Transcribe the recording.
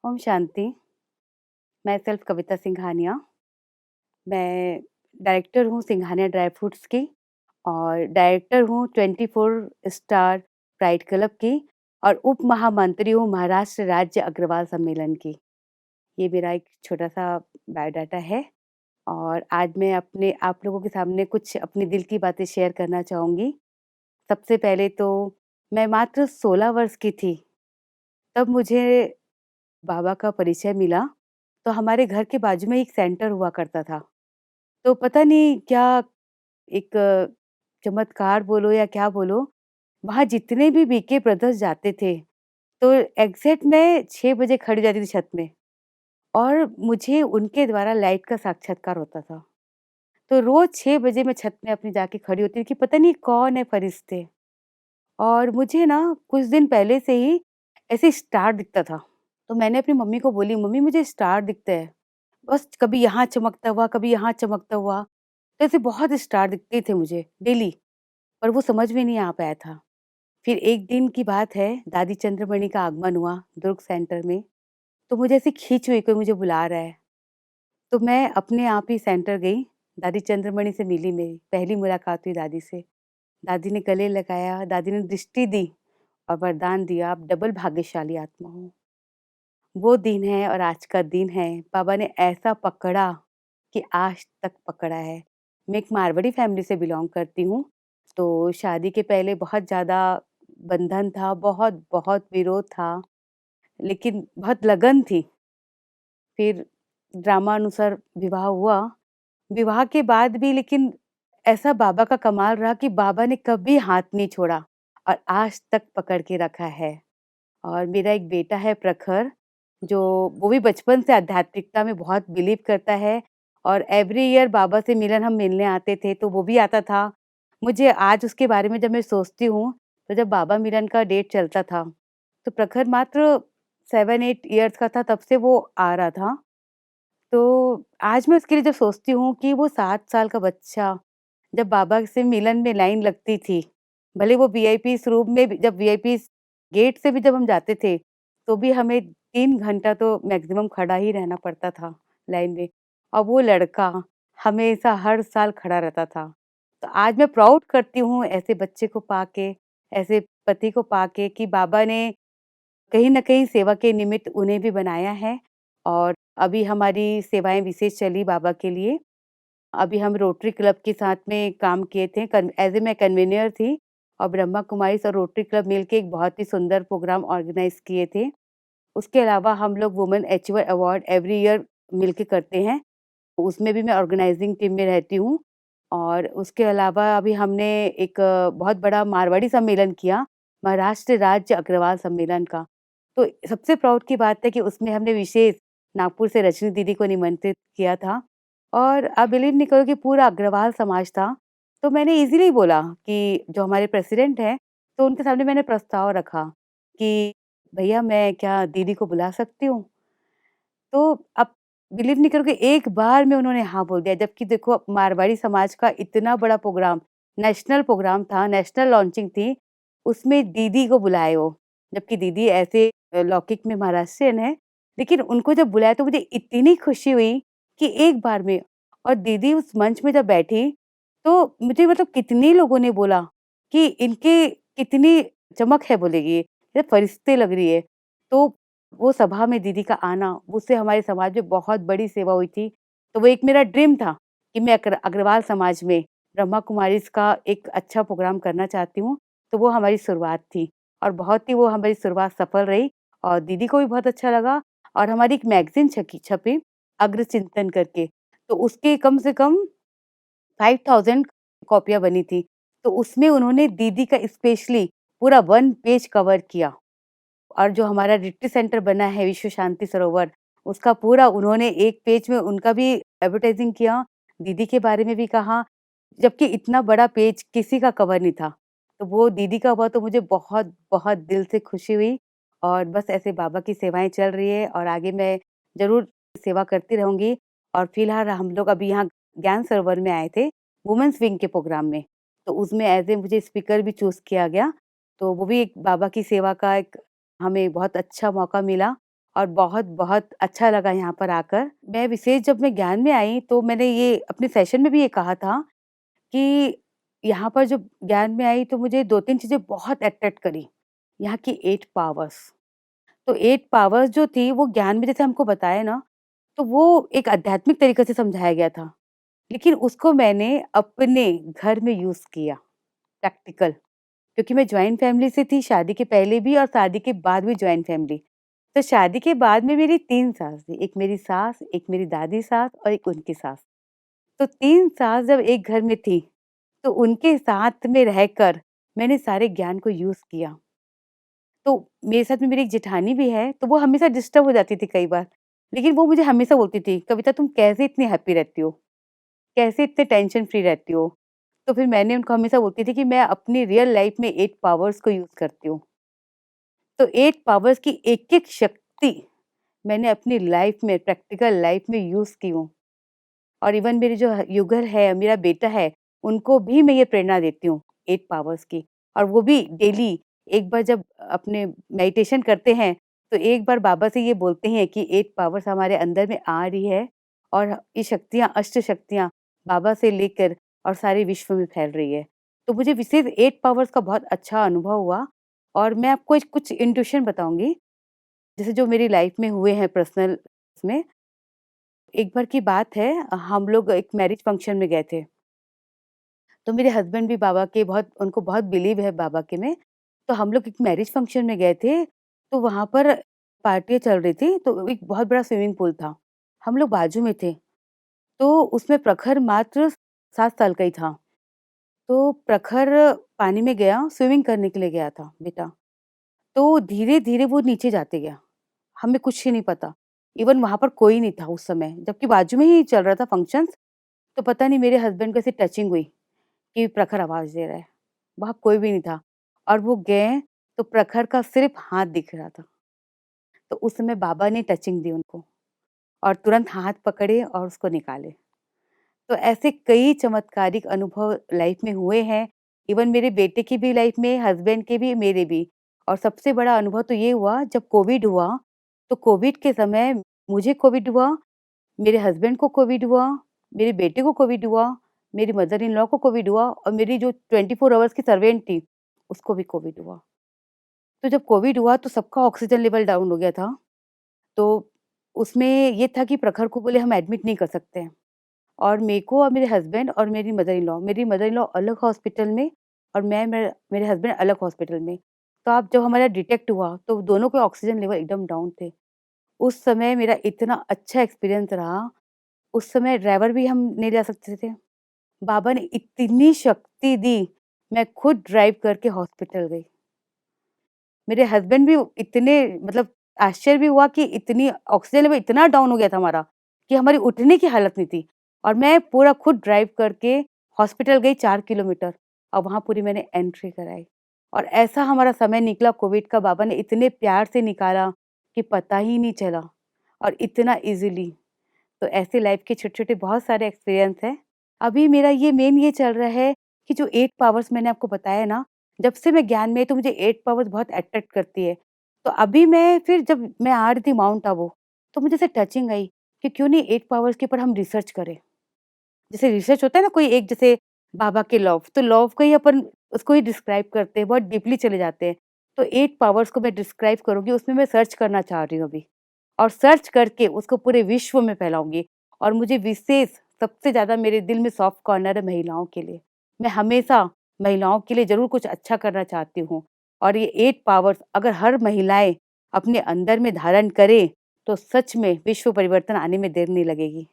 ओम शांति। मैं सेल्फ कविता सिंघानिया। मैं डायरेक्टर हूँ सिंघानिया ड्राई फ्रूट्स की और डायरेक्टर हूँ 24 स्टार प्राइड क्लब की और उप महामंत्री हूँ महाराष्ट्र राज्य अग्रवाल सम्मेलन की। ये मेरा एक छोटा-सा बायोडाटा है और आज मैं अपने आप लोगों के सामने कुछ अपने दिल की बातें शेयर करना चाहूँगी। सबसे पहले तो मैं मात्र 16 वर्ष की थी, तब मुझे बाबा का परिचय मिला। तो हमारे घर के बाजू में एक सेंटर हुआ करता था। तो पता नहीं क्या एक चमत्कार बोलो या क्या बोलो, वहाँ जितने भी बीके ब्रदर्स जाते थे, तो एग्ज़ैक्ट मैं 6 बजे खड़ी हो जाती थी छत में और मुझे उनके द्वारा लाइट का साक्षात्कार होता था। तो रोज़ 6 बजे मैं छत में अपनी जाके खड़ी होती थी कि पता नहीं कौन है फ़रिश्ते। और मुझे ना कुछ दिन पहले से ही ऐसे स्टार दिखता था। तो मैंने अपनी मम्मी को बोली, "मम्मी मुझे स्टार दिखते हैं।" बस कभी यहाँ चमकता हुआ, कभी यहाँ चमकता हुआ। तो ऐसे बहुत स्टार दिखते थे मुझे डेली, पर वो समझ में नहीं आ पाया था। फिर एक दिन की बात है, दादी चंद्रमणि का आगमन हुआ दुर्ग सेंटर में, तो मुझे ऐसी खींच हुई कोई मुझे बुला रहा है। तो मैं अपने आप ही सेंटर गई, दादी चंद्रमणि से मिली मेरी, पहली मुलाकात हुई दादी से। दादी ने गले लगाया, दादी ने दृष्टि दी और वरदान दिया, "आप डबल भाग्यशाली आत्मा हो।" वो दिन है और आज का दिन है, बाबा ने ऐसा पकड़ा कि आज तक पकड़ा है। मैं एक मारवाड़ी फैमिली से बिलॉन्ग करती हूँ, तो शादी के पहले बहुत ज़्यादा बंधन था, बहुत विरोध था, लेकिन बहुत लगन थी। फिर ड्रामानुसार विवाह हुआ। विवाह के बाद भी लेकिन ऐसा बाबा का कमाल रहा कि बाबा ने कभी हाथ नहीं छोड़ा और आज तक पकड़ के रखा है। और मेरा एक बेटा है प्रखर, जो वो भी बचपन से आध्यात्मिकता में बहुत बिलीव करता है और एवरी ईयर बाबा से हम मिलने आते थे, तो वो भी आता था। मुझे आज उसके बारे में जब मैं सोचती हूँ, तो जब बाबा मिलन का डेट चलता था, तो प्रखर मात्र 7-8 इयर्स का था, तब से वो आ रहा था। तो आज मैं उसके लिए जब सोचती हूँ कि वो 7 साल का बच्चा, जब बाबा से मिलन में लाइन लगती थी, भले वो वीआईपीज़ रूम में भी जब वीआईपीज़ गेट से भी जब हम जाते थे, तो भी हमें 3 घंटा तो मैक्सिमम खड़ा ही रहना पड़ता था लाइन में और वो लड़का हमेशा हर साल खड़ा रहता था। तो आज मैं प्राउड करती हूँ ऐसे बच्चे को पाके, ऐसे पति को पाके कि बाबा ने कहीं न कहीं सेवा के निमित्त उन्हें भी बनाया है और अभी हमारी सेवाएँ विशेष चली बाबा के लिए। अभी हम रोटरी क्लब के साथ में काम किए थे एज़ मैं कन्वीनर थी और ब्रह्मा कुमारीज़ और रोटरी क्लब मिलके एक बहुत ही सुंदर प्रोग्राम ऑर्गेनाइज़ किए थे। उसके अलावा हम लोग women achiever award every year मिलके करते हैं, उसमें भी मैं ऑर्गेनाइज़िंग टीम में रहती हूँ और उसके अलावा अभी हमने एक बहुत बड़ा मारवाड़ी सम्मेलन किया, महाराष्ट्र राज्य अग्रवाल सम्मेलन का। तो सबसे प्राउड की बात है कि उसमें हमने विशेष नागपुर से रजनी दीदी को निमंत्रित किया था और आप बिलीव नहीं करोगे पूरा अग्रवाल समाज था। तो मैंने ईज़िली बोला कि जो हमारे प्रेसिडेंट हैं, तो उनके सामने मैंने प्रस्ताव रखा कि भैया मैं क्या दीदी को बुला सकती हूँ? तो आप बिलीव नहीं करोगे एक बार में उन्होंने हाँ बोल दिया, जबकि देखो मारवाड़ी समाज का इतना बड़ा प्रोग्राम, नेशनल प्रोग्राम था, नेशनल लॉन्चिंग थी, उसमें दीदी को बुलाए वो। जबकि दीदी ऐसे लौकिक में महाराष्ट्रियन है, लेकिन उनको जब बुलाया तो मुझे इतनी खुशी हुई कि एक बार में और दीदी उस मंच में जब बैठी, तो मुझे मतलब कितने लोगों ने बोला कि इनके कितनी चमक है बोले ये फरिश्ते लग रही है। तो वो सभा में दीदी का आना, उससे हमारे समाज में बहुत बड़ी सेवा हुई थी। तो वो एक मेरा ड्रीम था कि मैं अग्रवाल समाज में ब्रह्मा कुमारीज़ का एक अच्छा प्रोग्राम करना चाहती हूँ, तो वो हमारी शुरुआत थी और बहुत ही वो हमारी शुरुआत सफल रही और दीदी को भी बहुत अच्छा लगा और हमारी एक मैगज़ीन छपी अग्रचिंतन करके, तो उसके कम से कम 5000 कॉपियाँ बनी थी। तो उसमें उन्होंने दीदी का स्पेशली पूरा 1 पेज कवर किया। और जो हमारा रिट्रीट सेंटर बना है विश्व शांति सरोवर, उसका पूरा उन्होंने एक पेज में उनका भी एडवर्टाइज़िंग किया, दीदी के बारे में भी कहा, जबकि इतना बड़ा पेज किसी का कवर नहीं था। तो वो दीदी का हुआ तो मुझे बहुत दिल से खुशी हुई और बस ऐसे बाबा की सेवाएँ चल रही है और आगे मैं ज़रूर सेवा करती रहूँगी और फिलहाल हम लोग अभी यहाँ ज्ञान सरोवर में आए थे, वुमेन्स विंग के प्रोग्राम में। तो उसमें एज़ ए मुझे स्पीकर भी चूज़ किया गया, तो वो भी एक बाबा की सेवा का एक हमें बहुत अच्छा मौका मिला और बहुत-बहुत अच्छा लगा यहाँ पर आकर। मैं विशेष जब मैं ज्ञान में आई तो मैंने ये अपने सेशन में भी ये कहा था कि यहाँ पर जब ज्ञान में आई तो मुझे 2-3 चीज़ें बहुत अट्रैक्ट करी। यहाँ की 8 पावर्स। तो 8 पावर्स जो थी वो ज्ञान में जैसे हमको बताया ना, तो वो एक आध्यात्मिक तरीके से समझाया गया था। लेकिन उसको मैंने अपने घर में यूज़ किया, प्रैक्टिकल। क्योंकि मैं जॉइंट फैमिली से थी, शादी के पहले भी और शादी के बाद भी जॉइंट फैमिली। तो शादी के बाद में मेरी 3 सास थी, एक मेरी सास, एक मेरी दादी सास और एक उनकी सास। तो 3 सास जब एक घर में थी, तो उनके साथ में रहकर मैंने सारे ज्ञान को यूज़ किया। तो मेरे साथ में मेरी एक जेठानी भी है, तो वो हमेशा डिस्टर्ब हो जाती थी कई बार। लेकिन वो मुझे हमेशा बोलती थी, "कविता तुम कैसे इतनी हैप्पी रहती हो? कैसे इतने टेंशन फ्री रहती हो?" तो फिर मैंने उनको हमेशा बोलती थी कि मैं अपनी रियल लाइफ़ में 8 पावर्स को यूज़ करती हूँ। तो 8 पावर्स की एक-एक शक्ति मैंने अपनी लाइफ़ में, प्रैक्टिकल लाइफ़ में यूज़ की हूँ। और इवन मेरे जो युगल है, मेरा बेटा है, उनको भी मैं ये प्रेरणा देती हूँ 8 पावर्स की। और वो भी डेली एक बार जब अपने मेडिटेशन करते हैं, तो एक बार बाबा से ये बोलते हैं कि 8 पावर्स हमारे अंदर में आ रही है और ये शक्तियाँ, अष्ट शक्तियाँ बाबा से लेकर और सारे विश्व में फैल रही है। तो मुझे विशेष 8 पावर्स का बहुत अच्छा अनुभव हुआ और मैं आपको एक कुछ इंट्यूशन बताऊँगी, जैसे जो मेरी लाइफ़ में हुए हैं पर्सनल उसमें। एक बार की बात है, हम लोग एक मैरिज फंक्शन में गए थे। तो मेरे हस्बैंड भी बाबा के बहुत उनको बहुत बिलीव है बाबा के में। तो हम लोग एक मैरिज फंक्शन में गए थे, तो वहाँ पर पार्टियाँ चल रही थी, तो एक बहुत बड़ा स्विमिंग पूल था। हम लोग बाजू में थे, तो उसमें प्रखर मात्र 7 साल का ही था। तो प्रखर पानी में गया, स्विमिंग करने के लिए गया था बेटा। तो धीरे-धीरे वो नीचे जाते गया, हमें कुछ ही नहीं पता। इवन वहाँ पर कोई नहीं था उस समय, जबकि बाजू में ही चल रहा था फंक्शन्स। तो पता नहीं मेरे हस्बैंड को ऐसे टचिंग हुई कि प्रखर आवाज़ दे रहा है, वहाँ कोई भी नहीं था और वो गए तो प्रखर का सिर्फ़ हाथ दिख रहा था। तो उस समय बाबा ने टचिंग दी उनको और तुरंत हाथ पकड़े और उसको निकाले। तो ऐसे कई चमत्कारिक अनुभव लाइफ़ में हुए हैं, इवन मेरे बेटे की भी लाइफ़ में, हस्बैंड के भी, मेरे भी। और सबसे बड़ा अनुभव तो ये हुआ जब कोविड हुआ, तो कोविड के समय मुझे कोविड हुआ, मेरे हस्बैंड को कोविड हुआ, मेरे बेटे को कोविड हुआ, मेरी मदर इन लॉ को कोविड हुआ और मेरी जो 24 आवर्स की सर्वेंट थी, उसको भी कोविड हुआ। तो जब कोविड हुआ तो सबका ऑक्सीजन लेवल डाउन हो गया था। तो उसमें ये था कि प्रखर को बोले हम एडमिट नहीं कर सकते हैं और मेरे को और मेरे हस्बैंड और मेरी मदर इन लॉ अलग हॉस्पिटल में और मेरे हस्बैंड अलग हॉस्पिटल में। तो अब जब हमारा डिटेक्ट हुआ तो दोनों के ऑक्सीजन लेवल एकदम डाउन थे। उस समय मेरा इतना अच्छा एक्सपीरियंस रहा, उस समय ड्राइवर भी हम नहीं जा सकते थे। बाबा ने इतनी शक्ति दी, मैं खुद ड्राइव करके हॉस्पिटल गई। मेरे हस्बैंड भी इतने मतलब आश्चर्य भी हुआ कि इतनी ऑक्सीजन लेवल इतना डाउन हो गया था हमारा, कि हमारी उठने की हालत नहीं थी। और मैं पूरा खुद ड्राइव करके हॉस्पिटल गई 4 किलोमीटर और वहाँ पूरी मैंने एंट्री कराई। और ऐसा हमारा समय निकला कोविड का, बाबा ने इतने प्यार से निकाला कि पता ही नहीं चला और इतना ईज़िली। तो ऐसे लाइफ के छोटे-छोटे बहुत सारे एक्सपीरियंस हैं। अभी मेरा ये मेन ये चल रहा है कि जो 8 पावर्स मैंने आपको बताया ना, जब से मैं ज्ञान में आई तो मुझे 8 पावर्स बहुत अट्रैक्ट करती है। तो अभी मैं फिर जब मैं आ रही थी माउंट आबू, तो मुझे ऐसे टचिंग आई कि क्यों नहीं 8 पावर्स के ऊपर हम रिसर्च करें। जैसे रिसर्च होता है ना कोई एक जैसे बाबा के लॉ, तो लॉ को ही अपन उसको ही डिस्क्राइब करते हैं, बहुत डीपली चले जाते हैं। तो 8 पावर्स को मैं डिस्क्राइब करूँगी, उसमें मैं सर्च करना चाह रही हूँ अभी और सर्च करके उसको पूरे विश्व में फैलाऊँगी। और मुझे विशेष सबसे ज़्यादा मेरे दिल में सॉफ्ट कॉर्नर है महिलाओं के लिए। मैं हमेशा महिलाओं के लिए ज़रूर कुछ अच्छा करना चाहती हूँ और ये 8 पावर्स अगर हर महिलाएँ अपने अंदर में धारण करें, तो सच में विश्व परिवर्तन आने में देर नहीं लगेगी।